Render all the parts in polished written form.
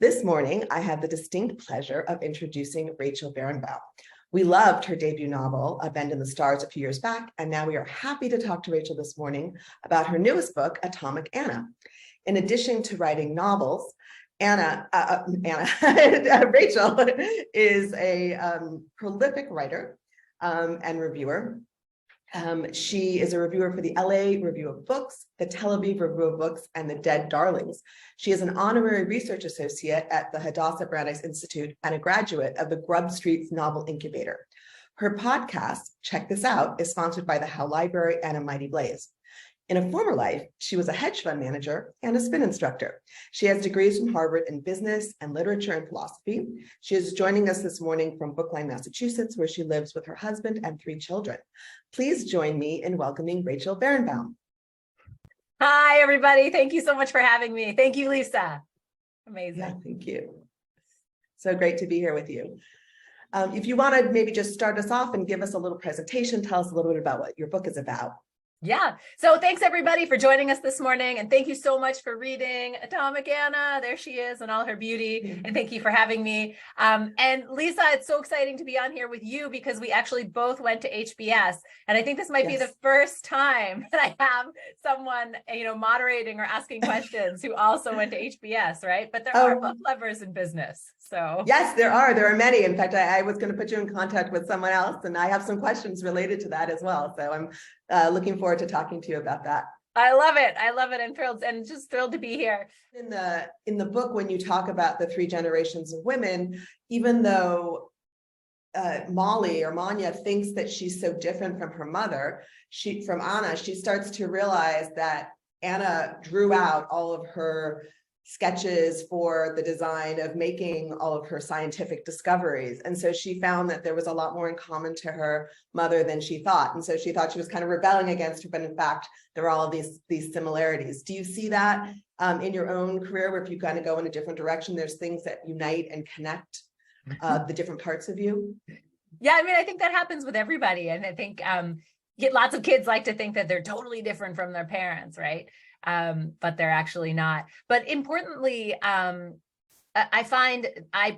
This morning, I have the distinct pleasure of introducing Rachel Barenbaum. We loved her debut novel, A Bend in the Stars, a few years back, and now we are happy to talk to Rachel this morning about her newest book, Atomic Anna. In addition to writing novels, Rachel is a prolific writer and reviewer. She is a reviewer for the LA Review of Books, the Tel Aviv Review of Books, and the Dead Darlings. She is an honorary research associate at the Hadassah Brandeis Institute and a graduate of the Grub Street's Novel Incubator. Her podcast, Check This Out, is sponsored by the Howe Library and A Mighty Blaze. In a former life, she was a hedge fund manager and a spin instructor. She has degrees from Harvard in business and literature and philosophy. She is joining us this morning from Brookline, Massachusetts, where she lives with her husband and 3 children. Please join me in welcoming Rachel Barenbaum. Hi, everybody. Thank you so much for having me. Thank you, Lisa. Amazing. Yeah, thank you. So great to be here with you. If you want to maybe just start us off and give us a little presentation, tell us a little bit about what your book is about. Yeah. So thanks everybody for joining us this morning. And thank you so much for reading Atomic Anna. There she is in all her beauty. And thank you for having me. And Lisa, it's so exciting to be on here with you because we actually both went to HBS. And I think this might be the first time that I have someone, moderating or asking questions who also went to HBS, right? But there are book lovers in business. So yes, there are. There are many. In fact, I was going to put you in contact with someone else, and I have some questions related to that as well. So I'm looking forward to talking to you about that. I love it. I love it. And just thrilled to be here. In the book, when you talk about the 3 generations of women, even though Molly or Manya thinks that she's so different from her mother, from Anna, she starts to realize that Anna drew out all of her sketches for the design of making all of her scientific discoveries. And so she found that there was a lot more in common to her mother than she thought. And so she thought she was kind of rebelling against her, but in fact, there are all of these similarities. Do you see that in your own career, where if you kind of go in a different direction, there's things that unite and connect the different parts of you? Yeah, I mean, I think that happens with everybody. And I think lots of kids like to think that they're totally different from their parents, right? But they're actually not. But importantly, I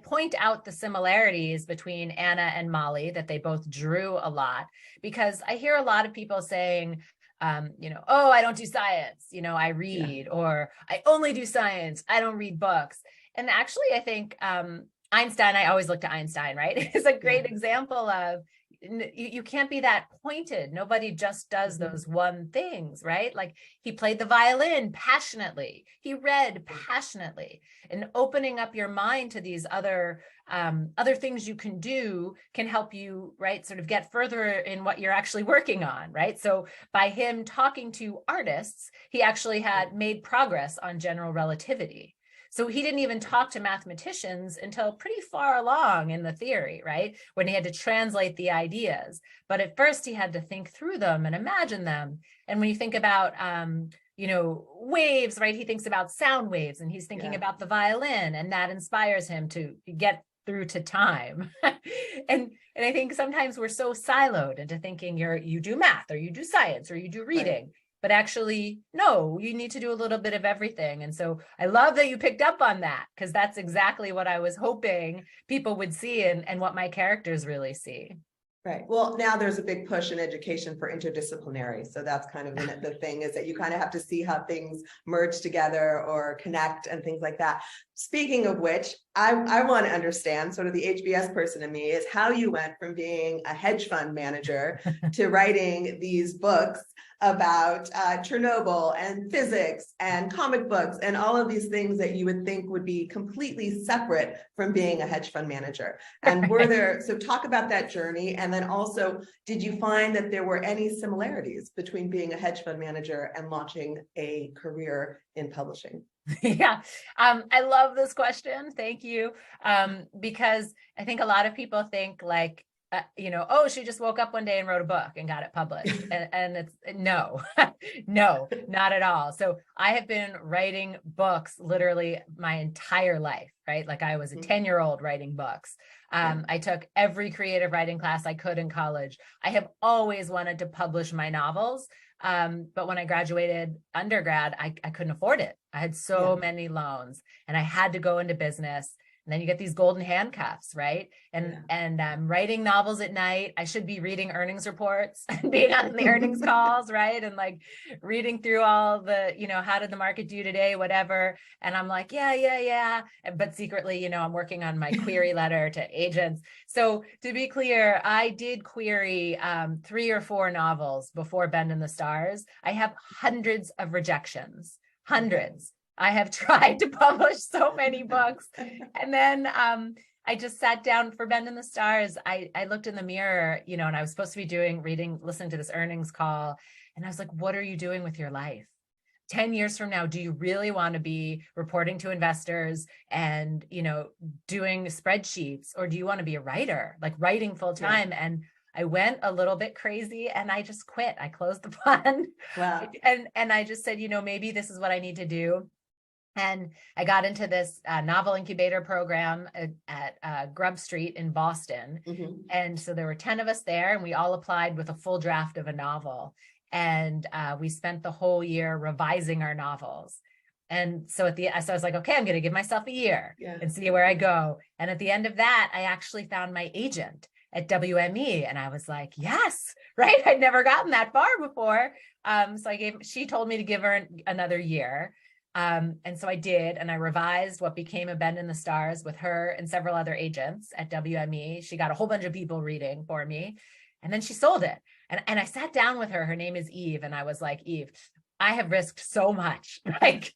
point out the similarities between Anna and Molly, that they both drew a lot, because I hear a lot of people saying, oh, I don't do science, I read, or I only do science, I don't read books. And actually, I think Einstein, I always look to Einstein, right? Is a great example of, you can't be that pointed. Nobody just does those one things, right? Like, he played the violin passionately. He read passionately. And opening up your mind to these other things you can do can help you, right, sort of get further in what you're actually working on, right? So by him talking to artists, he actually had made progress on general relativity. So he didn't even talk to mathematicians until pretty far along in the theory, right? When he had to translate the ideas. But at first he had to think through them and imagine them. And when you think about, waves, right? He thinks about sound waves, and he's thinking about the violin, and that inspires him to get through to time. and I think sometimes we're so siloed into thinking you do math, or you do science, or you do reading. Right. But actually, no, you need to do a little bit of everything. And so I love that you picked up on that, because that's exactly what I was hoping people would see and what my characters really see. Right. Well, now there's a big push in education for interdisciplinary. So that's kind of the thing, is that you kind of have to see how things merge together or connect and things like that. Speaking of which, I want to understand, sort of the HBS person in me, is how you went from being a hedge fund manager to writing these books about Chernobyl and physics and comic books and all of these things that you would think would be completely separate from being a hedge fund manager. And so talk about that journey. And then also, did you find that there were any similarities between being a hedge fund manager and launching a career in publishing? Yeah, I love this question. Thank you. Because I think a lot of people think like, oh, she just woke up one day and wrote a book and got it published. And it's no, not at all. So I have been writing books literally my entire life, right? Like, I was a 10-year-old writing books. I took every creative writing class I could in college. I have always wanted to publish my novels. But when I graduated undergrad, I couldn't afford it. I had so many loans, and I had to go into business. And then you get these golden handcuffs, right? And I'm writing novels at night. I should be reading earnings reports and being on the earnings calls, right? And like reading through all the, how did the market do today, whatever. And I'm like, yeah. But secretly, I'm working on my query letter to agents. So to be clear, I did query 3 or 4 novels before Bend in the Stars. I have hundreds of rejections, hundreds. I have tried to publish so many books. And then I just sat down for Bend in the Stars. I looked in the mirror, and I was supposed to be listening to this earnings call. And I was like, what are you doing with your life? 10 years from now, do you really want to be reporting to investors and, doing spreadsheets? Or do you want to be a writer, like writing full time? Yeah. And I went a little bit crazy and I just quit. I closed the fund. Wow. And I just said, maybe this is what I need to do. And I got into this novel incubator program at Grub Street in Boston. Mm-hmm. And so there were 10 of us there, and we all applied with a full draft of a novel. And we spent the whole year revising our novels. And so so I was like, okay, I'm going to give myself a year and see where I go. And at the end of that, I actually found my agent at WME. And I was like, yes, right? I'd never gotten that far before. So she told me to give her another year. And so I did, and I revised what became A Bend in the Stars with her and several other agents at WME. She got a whole bunch of people reading for me, and then she sold it. And I sat down with her. Her name is Eve. And I was like, Eve, I have risked so much, right?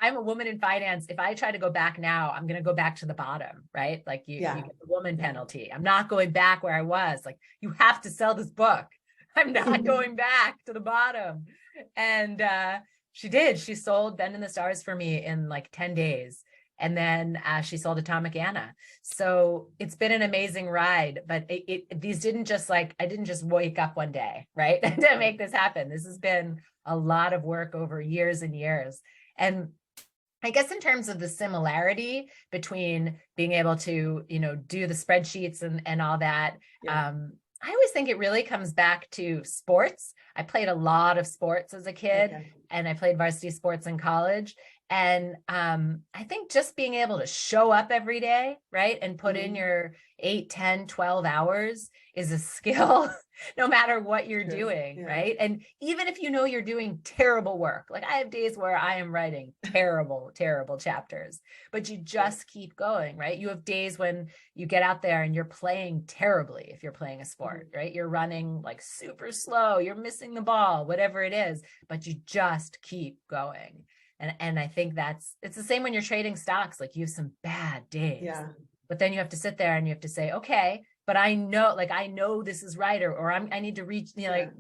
I'm a woman in finance. If I try to go back now, I'm going to go back to the bottom, right? Like you get the woman penalty. I'm not going back where I was. Like, you have to sell this book. I'm not going back to the bottom. And, she did. She sold Bend in the Stars for me in like 10 days. And then she sold Atomic Anna. So it's been an amazing ride, but these didn't just I didn't just wake up one day, right? to make this happen. This has been a lot of work over years and years. And I guess in terms of the similarity between being able to, do the spreadsheets and all that, I always think it really comes back to sports. I played a lot of sports as a kid, and I played varsity sports in college. And I think just being able to show up every day, right, and put in your 8, 10, 12 hours is a skill, no matter what you're doing, right? And even if you're doing terrible work, like I have days where I am writing terrible, terrible chapters, but you just keep going, right? You have days when you get out there and you're playing terribly if you're playing a sport, right? You're running like super slow, you're missing the ball, whatever it is, but you just keep going. And I think it's the same when you're trading stocks. Like, you have some bad days, but then you have to sit there and you have to say, okay, but I know this is right, or I need to reach,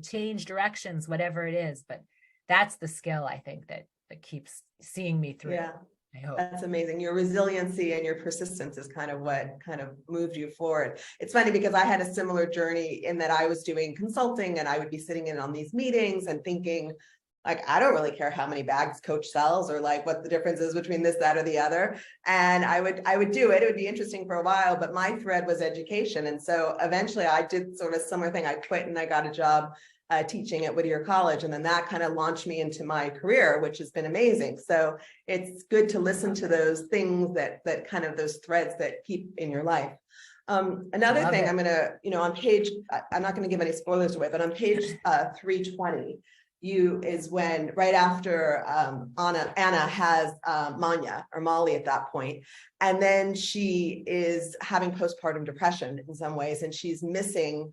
change directions, whatever it is. But that's the skill, I think, that keeps seeing me through. Yeah. I hope. That's amazing. Your resiliency and your persistence is kind of what kind of moved you forward. It's funny because I had a similar journey in that I was doing consulting, and I would be sitting in on these meetings and thinking, like, I don't really care how many bags coach sells, or like what the difference is between this, that, or the other. And I would do it. It would be interesting for a while, but my thread was education. And so eventually I did sort of similar thing. I quit and I got a job teaching at Whittier College. And then that kind of launched me into my career, which has been amazing. So it's good to listen to those things that kind of those threads that keep in your life. Another thing, I'm going to, on page, I'm not going to give any spoilers away, but on page 320, is when right after Anna has Manya or Molly at that point, and then she is having postpartum depression in some ways, and she's missing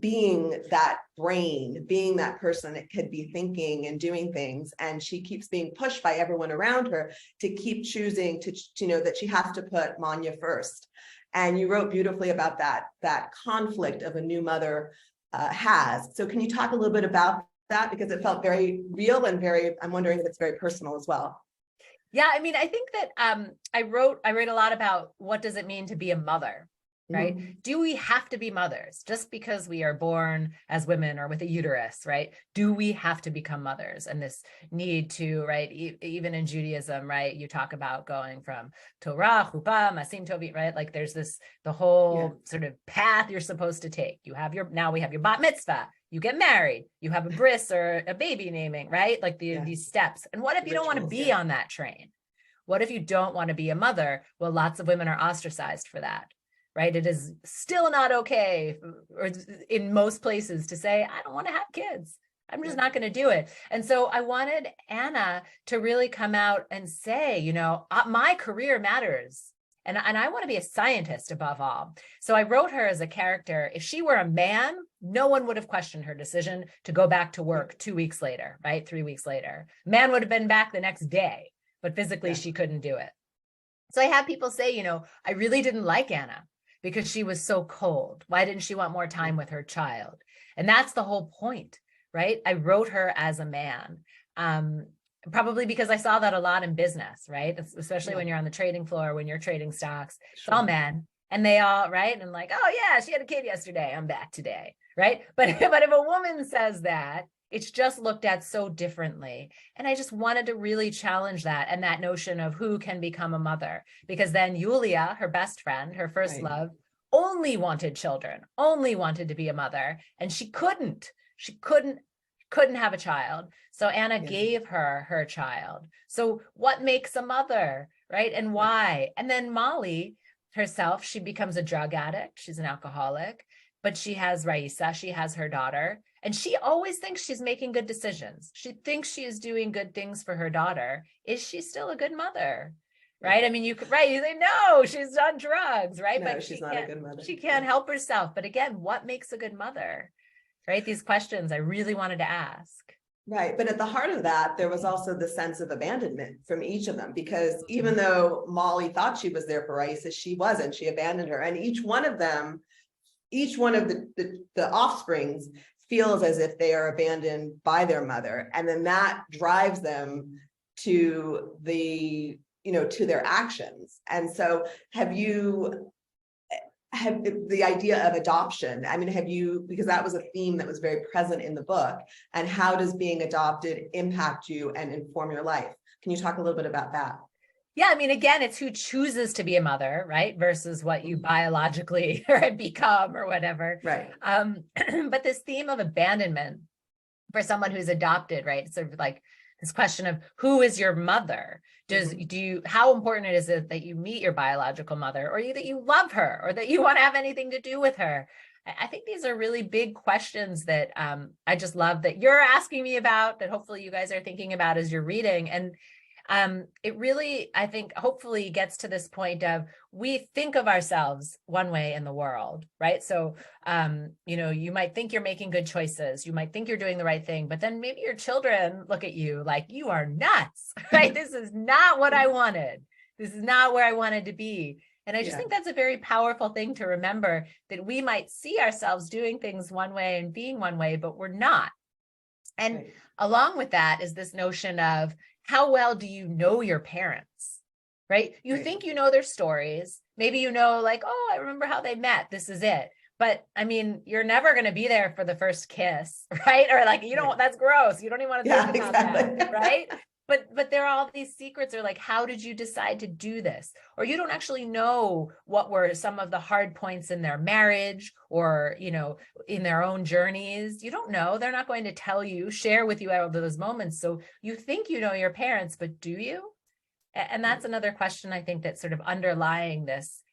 being that brain, being that person that could be thinking and doing things, and she keeps being pushed by everyone around her to keep choosing to that she has to put Manya first. And you wrote beautifully about that conflict of a new mother has. So can you talk a little bit about that, because it felt very real and I'm wondering if it's very personal as well. Yeah, I mean, I think that I wrote a lot about what does it mean to be a mother, right? Mm-hmm. Do we have to be mothers just because we are born as women or with a uterus, right? Do we have to become mothers? And this need to, right? Even in Judaism, right? You talk about going from Torah, Chuppah, Masim Tovim, right? Like there's the whole sort of path you're supposed to take. Now we have your bat mitzvah. You get married, you have a bris or a baby naming, right? Like Yeah. these steps. And what if you don't want to Rituals, be yeah. on that train? What if you don't want to be a mother? Well, lots of women are ostracized for that, right? It is still not okay, or in most places, to say, I don't want to have kids. I'm just not going to do it. And so I wanted Anna to really come out and say, you know, my career matters. And I want to be a scientist above all. So I wrote her as a character. If she were a man, no one would have questioned her decision to go back to work 2 weeks later, right? 3 weeks later. Man would have been back the next day, but physically she couldn't do it. So I have people say, you know, I really didn't like Anna because she was so cold. Why didn't she want more time with her child? And that's the whole point, right? I wrote her as a man. Probably because I saw that a lot in business, right? Especially when you're on the trading floor, when you're trading stocks, it's all men, and they all, right? And like, oh yeah, she had a kid yesterday, I'm back today, right? But if a woman says that, it's just looked at so differently. And I just wanted to really challenge that, and that notion of who can become a mother, because then Yulia, her best friend, her first love, only wanted children, only wanted to be a mother, and she couldn't have a child. So Anna gave her child. So what makes a mother, right? And why? And then Molly herself, she becomes a drug addict. She's an alcoholic, but she has Raisa, she has her daughter, and she always thinks she's making good decisions. She thinks she is doing good things for her daughter. Is she still a good mother? Right? I mean, you could, right? You say, no, she's on drugs, right? No, but she's not a good mother. She can't help herself. But again, what makes a good mother? Right? These questions I really wanted to ask. Right. But at the heart of that, there was also the sense of abandonment from each of them, because even though Molly thought she was there for Raisa, she wasn't. She abandoned her. And each one of them, each one of the offsprings feels as if they are abandoned by their mother. And then that drives them to the, you know, to their actions. And so have the idea of adoption, I mean, have you, because that was a theme that was very present in the book, and how does being adopted impact you and inform your life? Can you talk a little bit about that? Yeah, I mean, again, it's who chooses to be a mother, right? Versus what you biologically become or whatever. Right. But this theme of abandonment for someone who's adopted, right? It's sort of like this question of who is your mother? How important is it that you meet your biological mother, or that you love her, or that you want to have anything to do with her? I think these are really big questions that I just love that you're asking me about, that hopefully you guys are thinking about as you're reading. And it really, I think, hopefully gets to this point of, we think of ourselves one way in the world, right? So, you know, you might think you're making good choices. You might think you're doing the right thing, but then maybe your children look at you like, you are nuts, right? This is not what I wanted. This is not where I wanted to be. And I just think that's a very powerful thing to remember, that we might see ourselves doing things one way and being one way, but we're not. And along with that is this notion of, how well do you know your parents, right? You think you know their stories. Maybe you know, like, oh, I remember how they met. This is it. But I mean, you're never going to be there for the first kiss, right? Or like, you don't, that's gross. You don't even want to think about that, right? But there are all these secrets, or like, how did you decide to do this? Or you don't actually know what were some of the hard points in their marriage, or, you know, in their own journeys. You don't know. They're not going to tell you, share with you all of those moments. So you think you know your parents, but do you? And that's another question, I think, that's sort of underlying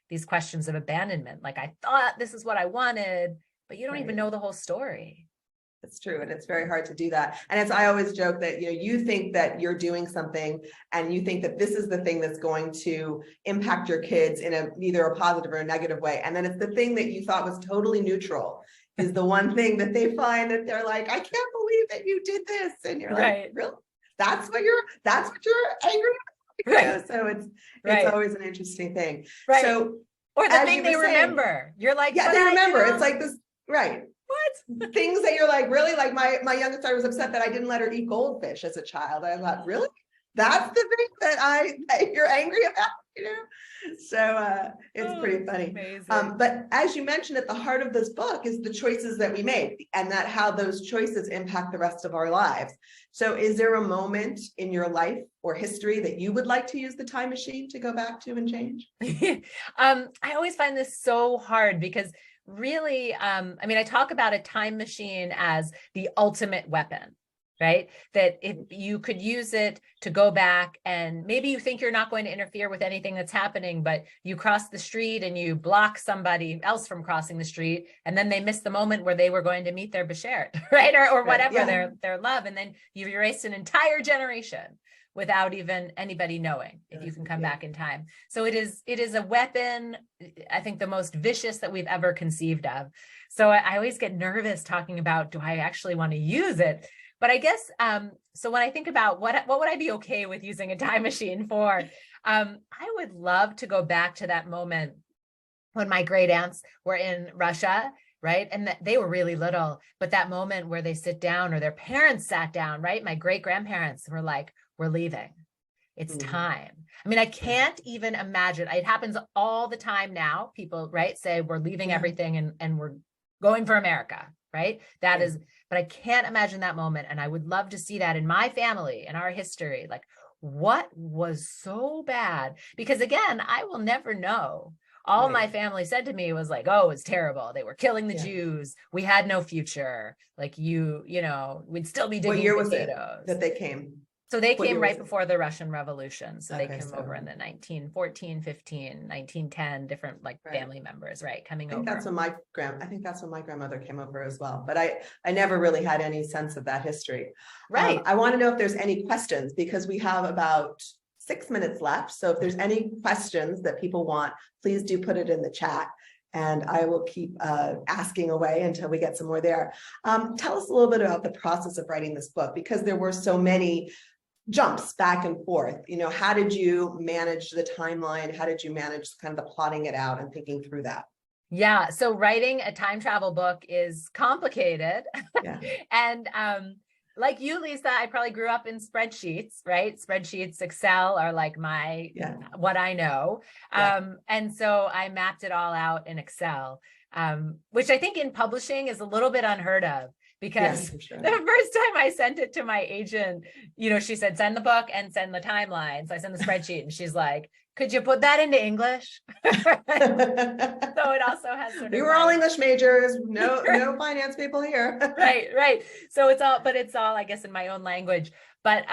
these questions of abandonment. Like, I thought this is what I wanted, but you don't even know the whole story. It's true. And it's very hard to do that. And as I always joke that, you know, you think that you're doing something, and you think that this is the thing that's going to impact your kids in either a positive or a negative way. And then it's the thing that you thought was totally neutral is the one thing that they find that they're like, I can't believe that you did this. And you're like, really? That's what you're angry about? So it's always an interesting thing. So, or the thing they remember, you're like, yeah, they remember. It's like this, right? What things that you're like, really? Like my youngest daughter was upset that I didn't let her eat goldfish as a child. I thought, really? That's the thing that you're angry about, you know? So it's pretty funny. But as you mentioned, at the heart of this book is the choices that we make, and that how those choices impact the rest of our lives. So is there a moment in your life or history that you would like to use the time machine to go back to and change? I always find this so hard, because really, I mean, I talk about a time machine as the ultimate weapon, right? That if you could use it to go back and maybe you think you're not going to interfere with anything that's happening, but you cross the street and you block somebody else from crossing the street, and then they miss the moment where they were going to meet their beshert, right? Or whatever, yeah. their love. And then you've erased an entire generation without even anybody knowing if you can come back in time. So it is a weapon, I think the most vicious that we've ever conceived of. So I always get nervous talking about, do I actually want to use it? But I guess, so when I think about what would I be okay with using a time machine for, I would love to go back to that moment when my great aunts were in Russia, right? And they were really little, but that moment where they sit down or their parents sat down, right? My great grandparents were like, we're leaving. It's time. I mean, I can't even imagine. It happens all the time now. People, right, say we're leaving everything and we're going for America, right? That is, but I can't imagine that moment. And I would love to see that in my family, in our history. Like, what was so bad? Because again, I will never know. All my family said to me was like, oh, it's terrible. They were killing the Jews. We had no future. Like you know, we'd still be digging What year potatoes. was it that they came? So they came right before the Russian Revolution. So they came over in the 1914, 15, 1910, different like family members, right? Coming over. I think that's when my grandmother came over as well. But I never really had any sense of that history. Right. I want to know if there's any questions, because we have about 6 minutes left. So if there's any questions that people want, please do put it in the chat. And I will keep asking away until we get some more there. Tell us a little bit about the process of writing this book, because there were so many jumps back and forth. You know, how did you manage the timeline? How did you manage kind of the plotting it out and thinking through that? Yeah, so writing a time travel book is complicated. Yeah. And like you, Lisa, I probably grew up in spreadsheets, right? Spreadsheets, Excel are like what I know. And so I mapped it all out in Excel, which I think in publishing is a little bit unheard of. Because the first time I sent it to my agent, you know, she said, send the book and send the timeline. So I sent the spreadsheet and she's like, could you put that into English? So it also has sort of we were all English majors, no finance people here. Right. So it's all, I guess, in my own language. But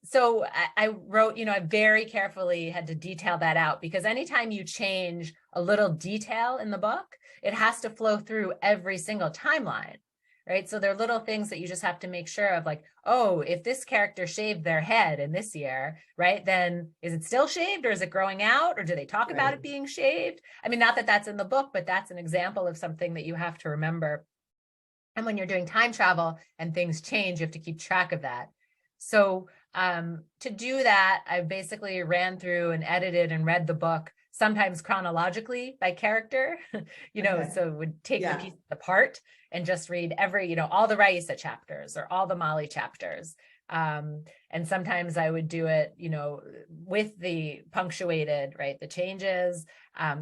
so I wrote, you know, I very carefully had to detail that out, because anytime you change a little detail in the book, it has to flow through every single timeline. Right. So there are little things that you just have to make sure of, like, oh, if this character shaved their head in this year, right, then is it still shaved, or is it growing out, or do they talk about it being shaved? I mean, not that that's in the book, but that's an example of something that you have to remember. And when you're doing time travel and things change, you have to keep track of that. So to do that, I basically ran through and edited and read the book, sometimes chronologically by character, you know, so it would take the pieces apart and just read every, you know, all the Raisa chapters or all the Molly chapters. And sometimes I would do it, you know, with the punctuated, right, the changes,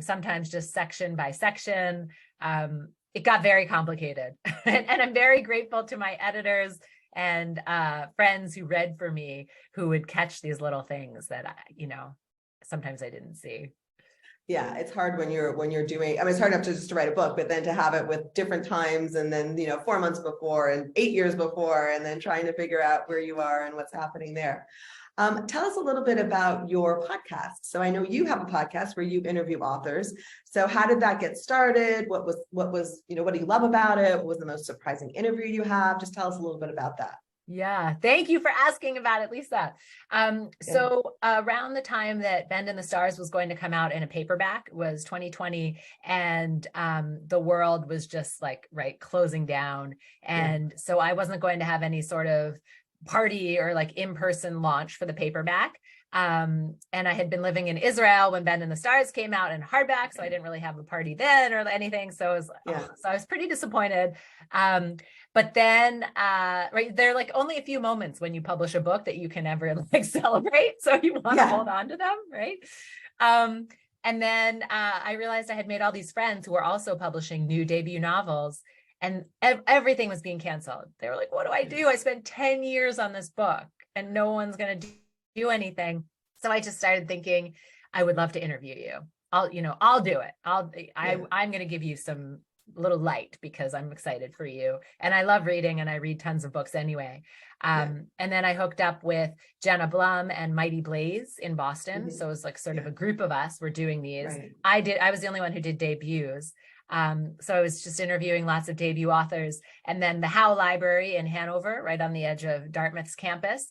sometimes just section by section. It got very complicated. And I'm very grateful to my editors and friends who read for me, who would catch these little things that, you know, sometimes I didn't see. Yeah, it's hard when you're doing, I mean, it's hard enough to just to write a book, but then to have it with different times, and then, you know, 4 months before and 8 years before, and then trying to figure out where you are and what's happening there. Tell us a little bit about your podcast. So I know you have a podcast where you interview authors. So how did that get started? What was, you know, what do you love about it? What was the most surprising interview you have? Just tell us a little bit about that. Yeah, thank you for asking about it, Lisa. So around the time that Bend in the Stars was going to come out in a paperback was 2020, and the world was just like, closing down. And so I wasn't going to have any sort of party or like in-person launch for the paperback. And I had been living in Israel when Bend in the Stars came out in hardback, so I didn't really have a party then or anything. So I was pretty disappointed. But then, there are like only a few moments when you publish a book that you can ever like celebrate. So you want to hold on to them, right? And then I realized I had made all these friends who were also publishing new debut novels, and everything was being canceled. They were like, what do I do? I spent 10 years on this book and no one's going to do anything. So I just started thinking, I would love to interview you. I'll do it. Yeah. I'm going to give you some little light because I'm excited for you. And I love reading and I read tons of books anyway. And then I hooked up with Jenna Blum and Mighty Blaze in Boston. So it was like sort of a group of us were doing these. Right. I was the only one who did debuts. So I was just interviewing lots of debut authors. And then the Howe Library in Hanover, right on the edge of Dartmouth's campus,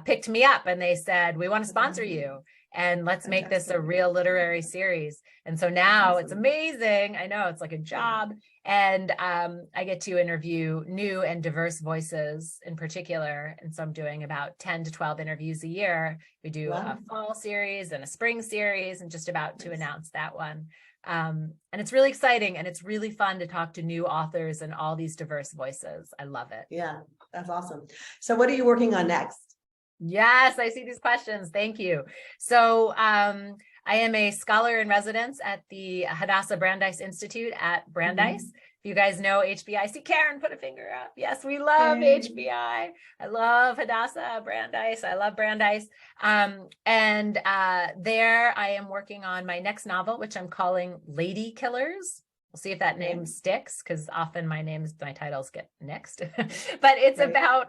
picked me up and they said, we want to sponsor you. And let's make this a real literary series. And so now it's amazing. I know it's like a job. And I get to interview new and diverse voices in particular. And so I'm doing about 10 to 12 interviews a year. We do a fall series and a spring series and just about to announce that one. And it's really exciting and it's really fun to talk to new authors and all these diverse voices. I love it. Yeah, that's awesome. So what are you working on next? Yes, I see these questions. Thank you. So I am a scholar in residence at the Hadassah Brandeis Institute at Brandeis. If you guys know HBI, see Karen put a finger up. Yes, we love HBI. I love Hadassah Brandeis. I love Brandeis. And there I am working on my next novel, which I'm calling Lady Killers. We'll see if that name sticks because often my titles get nixed. But it's about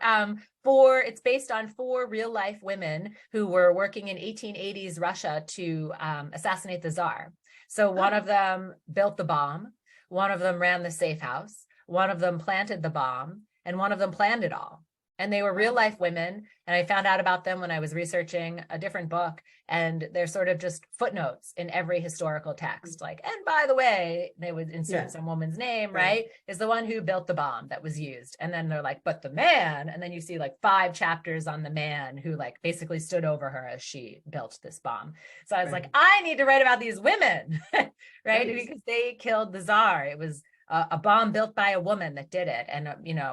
it's based on 4 real life women who were working in 1880s Russia to assassinate the Tsar. So one of them built the bomb, one of them ran the safe house, one of them planted the bomb, and one of them planned it all. And they were real life women. And I found out about them when I was researching a different book. And they're sort of just footnotes in every historical text. Like, and by the way, they would insert some woman's name, right? Is the one who built the bomb that was used. And then they're like, but the man, and then you see like 5 chapters on the man who like basically stood over her as she built this bomb. So I was like, I need to write about these women, right? Because they killed the Tsar. It was a bomb built by a woman that did it and,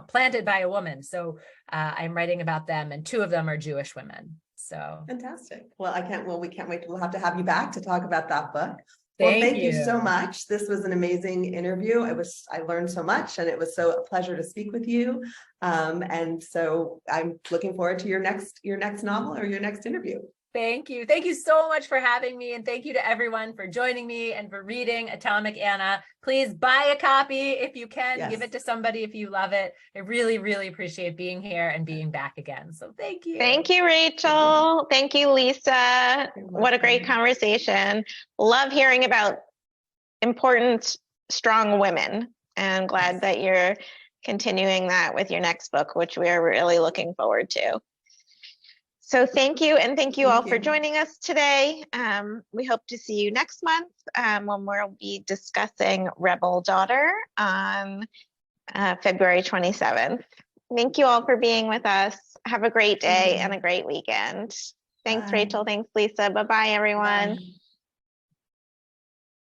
planted by a woman. So I'm writing about them and 2 of them are Jewish women. So fantastic. Well, we can't wait. We'll have to have you back to talk about that book. Thank you so much. This was an amazing interview. I learned so much and it was so a pleasure to speak with you. And so I'm looking forward to your next novel or your next interview. Thank you. Thank you so much for having me. And thank you to everyone for joining me and for reading Atomic Anna. Please buy a copy if you can. Give it to somebody if you love it. I really, really appreciate being here and being back again. So thank you. Thank you, Rachel. Thank you, Lisa. What a great conversation. Love hearing about important, strong women. And glad that you're continuing that with your next book, which we are really looking forward to. So thank you. And thank you all for joining us today. We hope to see you next month when we'll be discussing Rebel Daughter on February 27th. Thank you all for being with us. Have a great day and a great weekend. Thanks, Rachel. Thanks, Lisa. Bye-bye, everyone. Bye.